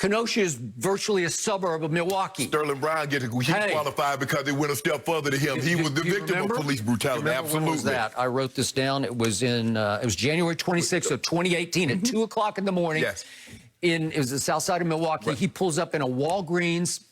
Kenosha is virtually a suburb of Milwaukee. Sterling Brown qualified because they went a step further than him. He was the victim of police brutality. Absolutely. When was that? I wrote this down. It was in it was January 26th of 2018 at 2 o'clock in the morning. Yes. It was the south side of Milwaukee. Right. He pulls up in a Walgreens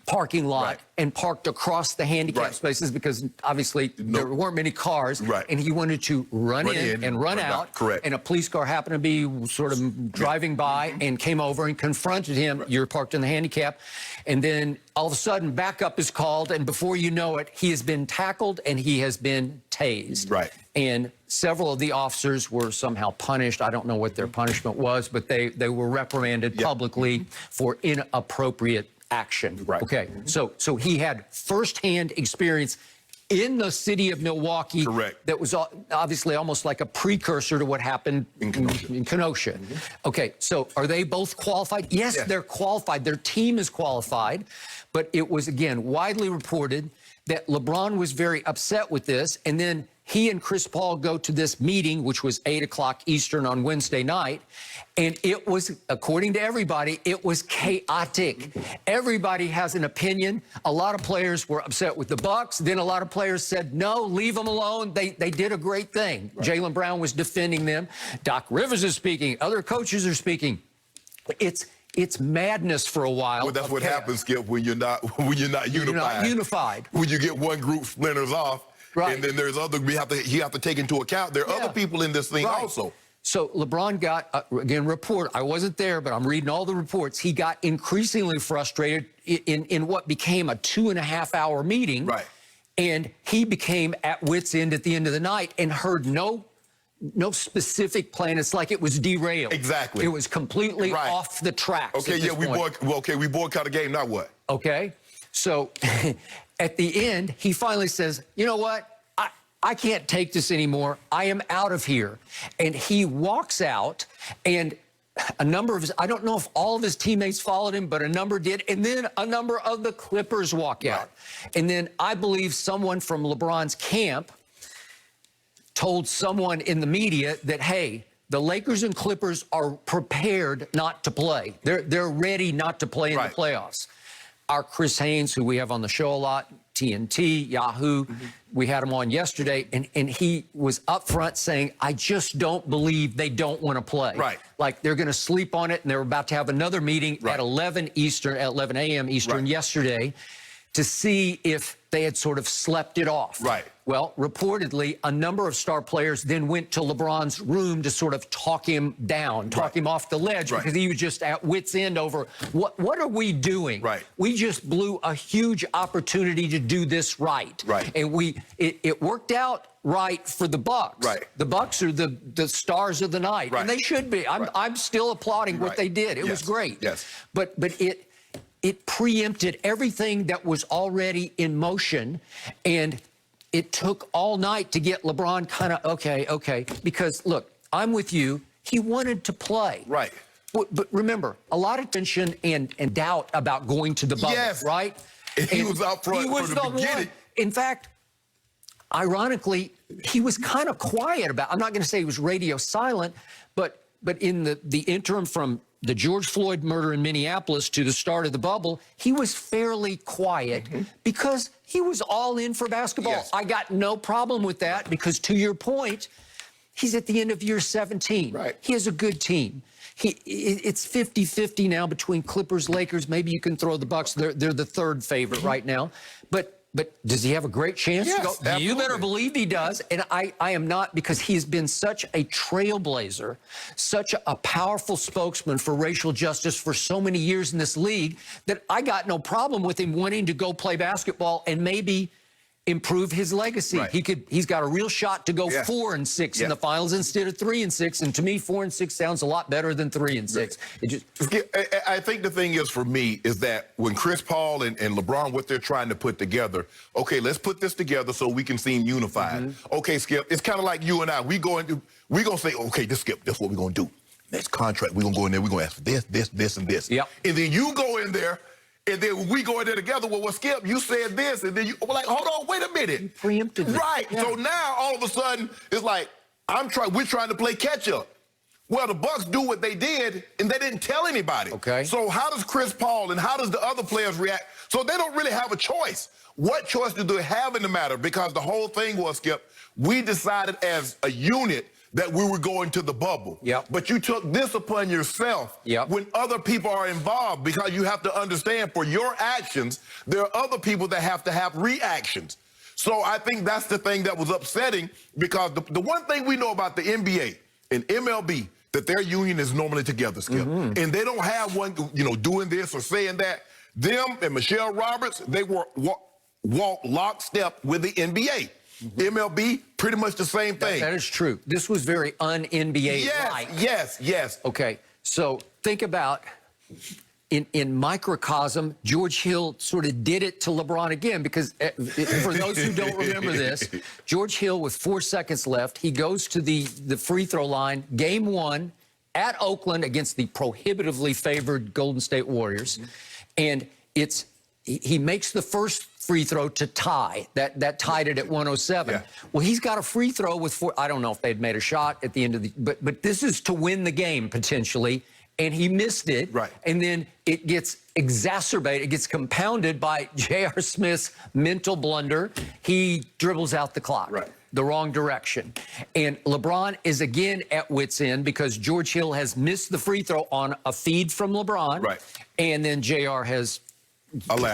parking lot and parked across the handicap spaces because obviously there weren't many cars, and he wanted to run in and run out. Correct. And a police car happened to be sort of driving by and came over and confronted him. You're parked in the handicap. And then all of a sudden backup is called, and before you know it, he has been tackled and he has been tased. Right. And several of the officers were somehow punished. I don't know what their punishment was, but they were reprimanded publicly for inappropriate action. Right. Okay. So he had firsthand experience in the city of Milwaukee. Correct. That was obviously almost like a precursor to what happened in Kenosha. Okay. So are they both qualified? Yes, they're qualified. Their team is qualified. But it was, again, widely reported that LeBron was very upset with this. And then he and Chris Paul go to this meeting, which was 8 o'clock Eastern on Wednesday night. And it was, according to everybody, it was chaotic. Everybody has an opinion. A lot of players were upset with the Bucks. Then a lot of players said, no, leave them alone. They did a great thing. Jaylen Brown was defending them. Doc Rivers is speaking. Other coaches are speaking. It's madness for a while. Well, that's what happens, Skip, when you're not unified. You're not unified. When you get one group splinters off, and then there's other you have to take into account. There are other people in this thing also. So LeBron got, again, I wasn't there, but I'm reading all the reports. He got increasingly frustrated in what became a 2.5-hour meeting. Right. And he became at wit's end at the end of the night and heard no specific plan. It's like it was derailed. Exactly. It was completely off the tracks. Okay, yeah, we boycott a game, now what? Okay. So at the end, he finally says, you know what? I can't take this anymore. I am out of here. And he walks out, and a number of his, I don't know if all of his teammates followed him, but a number did. And then a number of the Clippers walk out. And then I believe someone from LeBron's camp told someone in the media that, hey, the Lakers and Clippers are prepared not to play. They're ready not to play in the playoffs. Our Chris Haynes, who we have on the show a lot, TNT, Yahoo, we had him on yesterday, and he was up front saying, I just don't believe they don't want to play. Like they're going to sleep on it, and they're about to have another meeting at 11 a.m. Eastern yesterday to see if they had sort of slept it off. Well, reportedly, a number of star players then went to LeBron's room to sort of talk him down, talk him off the ledge, because he was just at wit's end over, what are we doing? We just blew a huge opportunity to do this right. And it worked out right for the Bucks. The Bucks are the stars of the night, and they should be. I'm still applauding what they did. It was great. But it preempted everything that was already in motion, and it took all night to get LeBron kind of, okay, because, look, I'm with you. He wanted to play. But remember, a lot of tension and doubt about going to the bubble, right? And he was out front from the beginning. In fact, ironically, he was kind of quiet about, I'm not going to say he was radio silent, but in the interim from the George Floyd murder in Minneapolis to the start of the bubble, he was fairly quiet because he was all in for basketball. I got no problem with that because, to your point, he's at the end of year 17. He has a good team. It's 50-50 now between Clippers, Lakers. Maybe you can throw the Bucks. They're the third favorite right now. But does he have a great chance to go? Absolutely. You better believe he does. And I am not, because he's been such a trailblazer, such a powerful spokesman for racial justice for so many years in this league, that I got no problem with him wanting to go play basketball and maybe improve his legacy. He's got a real shot to go 4-6 in the finals instead of 3-6. And to me, 4-6 sounds a lot better than 3-6. I think the thing is, for me, is that when Chris Paul and LeBron, what they're trying to put together, okay, let's put this together so we can seem unified. Okay, Skip, it's kind of like you and I. We're going to say, okay, Skip, this is what we're going to do. Next contract, we're going to go in there, we're going to ask for this, and this. And then you go in there, and then we go in there together. Well, Skip, you said this, and then we're like, hold on, wait a minute. You preempted it. So now all of a sudden it's like we're trying to play catch up. Well, the Bucks do what they did, and they didn't tell anybody. Okay. So how does Chris Paul and how does the other players react? So they don't really have a choice. What choice do they have in the matter? Because the whole thing was, Skip, we decided as a unit that we were going to the bubble. Yep. But you took this upon yourself when other people are involved, because you have to understand for your actions, there are other people that have to have reactions. So I think that's the thing that was upsetting, because the one thing we know about the NBA and MLB, that their union is normally together, Skip. And they don't have one, doing this or saying that. Them and Michelle Roberts, they walk lockstep with the NBA. MLB, pretty much the same thing. That is true. This was very un-NBA-like. Yes. Okay, so think about, in microcosm, George Hill sort of did it to LeBron again, because for those who don't remember this, George Hill, with 4 seconds left, he goes to the free throw line, game 1 at Oakland against the prohibitively favored Golden State Warriors, and he makes the first free throw to tie. That tied it at 107. Well, he's got a free throw with 4. I don't know if they'd made a shot at the end of the, but this is to win the game potentially, and he missed it. And then it gets exacerbated, it gets compounded by J.R. Smith's mental blunder. He dribbles out the clock. The wrong direction. And LeBron is again at wit's end, because George Hill has missed the free throw on a feed from LeBron. And then JR has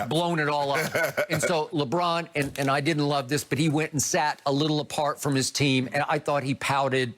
blown it all up. And so LeBron, and I didn't love this, but he went and sat a little apart from his team, and I thought he pouted,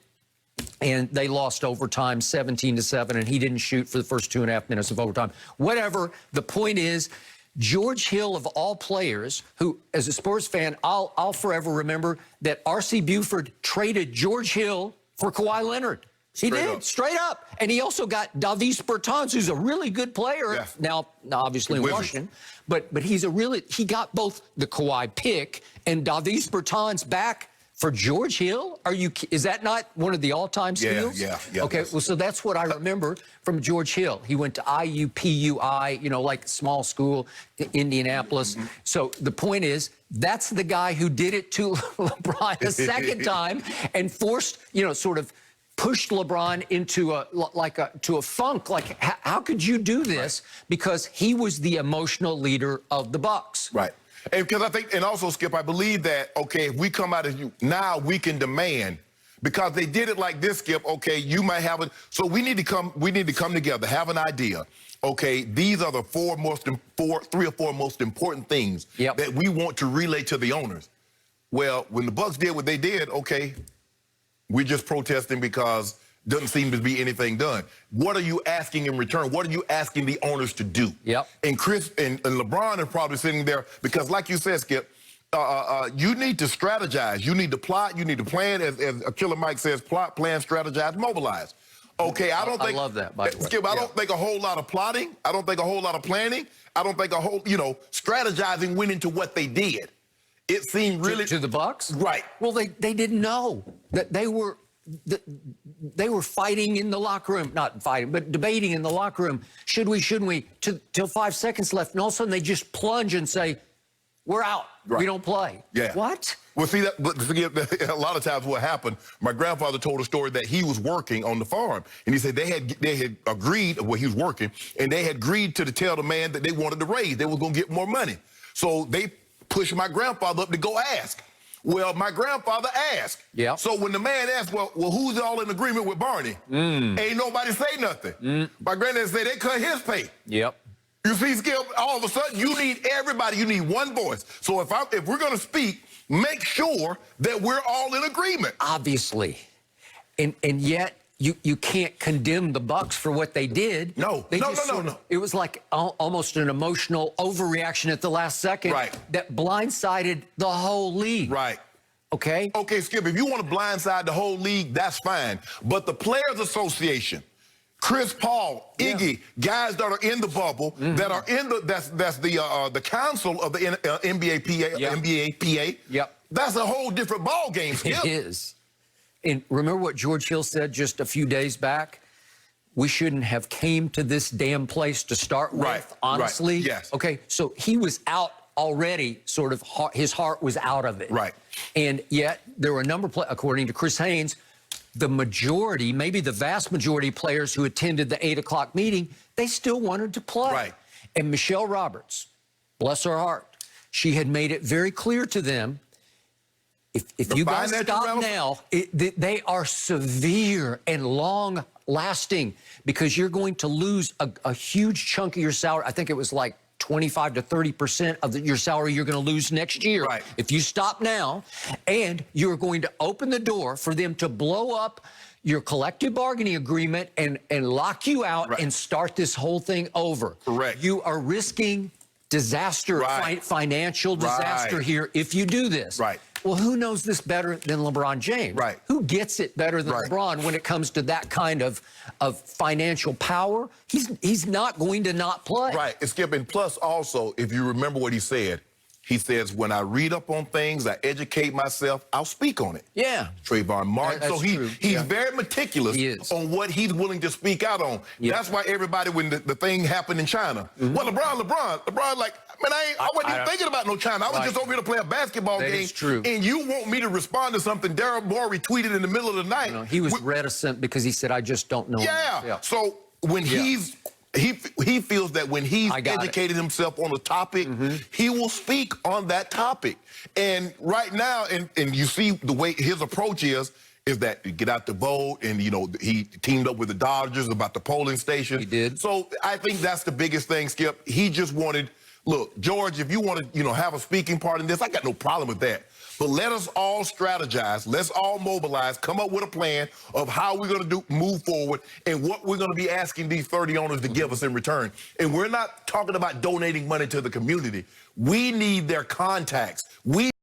and they lost overtime 17-7, and he didn't shoot for the first 2.5 minutes of overtime. Whatever. The point is, George Hill, of all players, who, as a Spurs fan, I'll forever remember that R.C. Buford traded George Hill for Kawhi Leonard. He did, straight up. And he also got Davis Bertans, who's a really good player, now obviously in Washington. But he got both the Kawhi pick and Davis Bertans back for George Hill. Is that not one of the all-time steals? Yeah. Okay, well, so that's what I remember from George Hill. He went to IUPUI, like small school, Indianapolis. So the point is, that's the guy who did it to LeBron a second time and forced, sort of pushed LeBron into a funk. Like, how could you do this? Because he was the emotional leader of the Bucks. And because I think, and also, Skip, I believe that, okay, if we come out as you, now we can demand, because they did it like this, Skip, okay, you might have it. So we need to come together, have an idea. Okay, these are the 3 or 4 most important things that we want to relay to the owners. Well, when the Bucks did what they did, okay, we're just protesting because doesn't seem to be anything done. What are you asking in return? What are you asking the owners to do? And Chris and LeBron are probably sitting there because, like you said, Skip, you need to strategize. You need to plot. You need to plan. As Killer Mike says, plot, plan, strategize, mobilize. Okay, I don't think. I love that, by the way. Skip, I don't think a whole lot of plotting. I don't think a whole lot of planning. I don't think a whole, strategizing went into what they did. It seemed really to the Bucks. Well, they didn't know that they were fighting in the locker room, not fighting, but debating in the locker room. Should we? Shouldn't we? Till 5 seconds left, and all of a sudden they just plunge and say, "We're out. We don't play." What? Well, see that. But a lot of times, what happened? My grandfather told a story that he was working on the farm, and he said they had agreed. Well, he was working, and they had agreed to tell the man that they wanted to raise. They were going to get more money, so they pushed my grandfather up to go ask. Well, my grandfather asked. So when the man asked, well, who's all in agreement with Barney? Ain't nobody say nothing. My granddad said they cut his pay. You see, Skip, all of a sudden you need everybody. You need one voice. So if we're going to speak, make sure that we're all in agreement. Obviously. And yet you can't condemn the Bucks for what they did. No. It was like almost an emotional overreaction at the last second that blindsided the whole league. Okay, Skip, if you want to blindside the whole league, that's fine. But the Players Association, Chris Paul, Iggy, guys that are in the bubble, that are in that's the council of the NBA PA. That's a whole different ball game, Skip. It is. And remember what George Hill said just a few days back? We shouldn't have came to this damn place to start with, honestly. Okay, so he was out already, sort of, his heart was out of it. And yet, there were a number of, according to Chris Haynes, the majority, maybe the vast majority of players who attended the 8 o'clock meeting, they still wanted to play. Right. And Michelle Roberts, bless her heart, she had made it very clear to them, if you guys stop now, they are severe and long lasting, because you're going to lose a huge chunk of your salary. I think it was like 25 to 30% of your salary you're going to lose next year. Right. If you stop now, and you're going to open the door for them to blow up your collective bargaining agreement and lock you out, right, and start this whole thing over. Correct. You are risking disaster, right, financial disaster right, here if you do this. Right. Well, who knows this better than LeBron James? Right. Who gets it better than right, LeBron when it comes to that kind of financial power? He's not going to not play. Right. It's Skip. And plus, also, if you remember what he says, when I read up on things, I educate myself, I'll speak on it. Yeah. Trayvon Martin. That's so true. he's very meticulous on what he's willing to speak out on. Yeah. That's why everybody, when the thing happened in China, well, LeBron, like, man, I wasn't even thinking about no China. I was just over here to play a basketball game. Is true. And you want me to respond to something Daryl Morey tweeted in the middle of the night. No, he was reticent because he said, I just don't know. Yeah. So when he feels that when he's educated himself on a topic, he will speak on that topic. And right now, and you see the way his approach is that you get out the vote, and, you know, he teamed up with the Dodgers about the polling station. He did. So I think that's the biggest thing, Skip. He just wanted, look, George, if you want to, you know, have a speaking part in this, I got no problem with that. But let us all strategize. Let's all mobilize, come up with a plan of how we're going to move forward and what we're going to be asking these 30 owners to give us in return. And we're not talking about donating money to the community. We need their contacts. We